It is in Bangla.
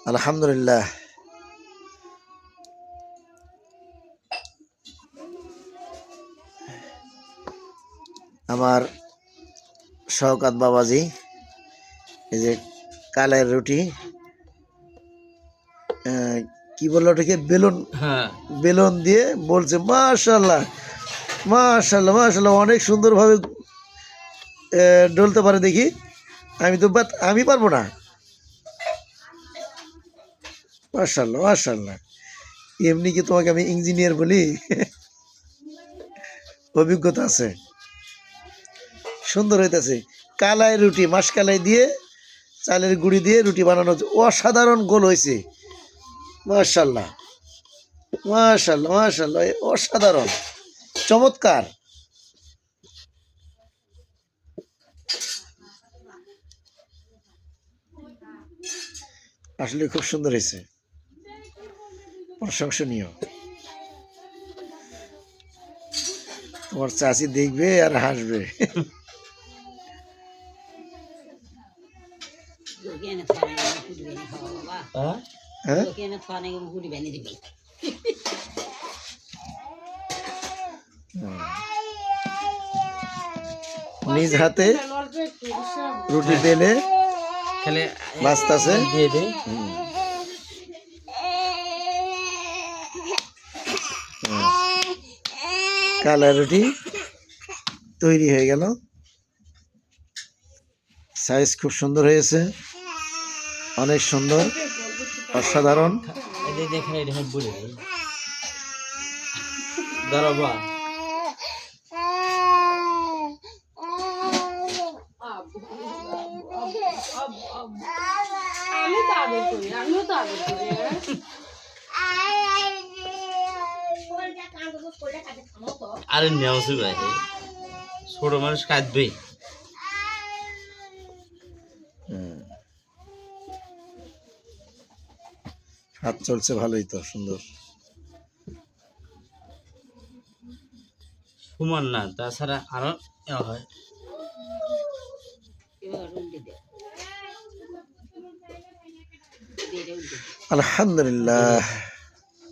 আলহামদুলিল্লাহ। আমার শওকাত বাবাজি এই যে কালের রুটি, কি বললো ওটাকে, বেলুন, বেলুন দিয়ে বলছে মাশাআল্লাহ মাশাআল্লাহ মাশাআল্লাহ, অনেক সুন্দরভাবে ডলতে পারে। দেখি, আমি পারবো না। মাশাআল্লাহ মাশাআল্লাহ, এমনি কি তোমাকে আমি ইঞ্জিনিয়ার বলি? অভিজ্ঞতা আছে, সুন্দর হইতেছে। কালাই রুটি, মাসকালাই দিয়ে, চালের গুঁড়ি দিয়ে রুটি বানানো হচ্ছে, অসাধারণ গোল হয়েছে। মাশাআল্লাহ মাশাআল্লাহ মাশাআল্লাহ, অসাধারণ, চমৎকার। আসলে খুব সুন্দর হয়েছে, প্রশংসনীয়। তোমার চাচি দেখবে আর হাসবে। নিজ হাতে রুটি বেলে বাঁচতেছে। কালা রুটি তৈরি হয়ে গেল, সাইজ খুব সুন্দর হয়েছে, অনেক সুন্দর, অসাধারণ। আরে নেওয়াছি ভাই, ছোট মানুষ কাঁদবে। হাত চলছে ভালোই তো, সুন্দর। সমান না, তাছাড়া আরো হয়। আলহামদুলিল্লাহ।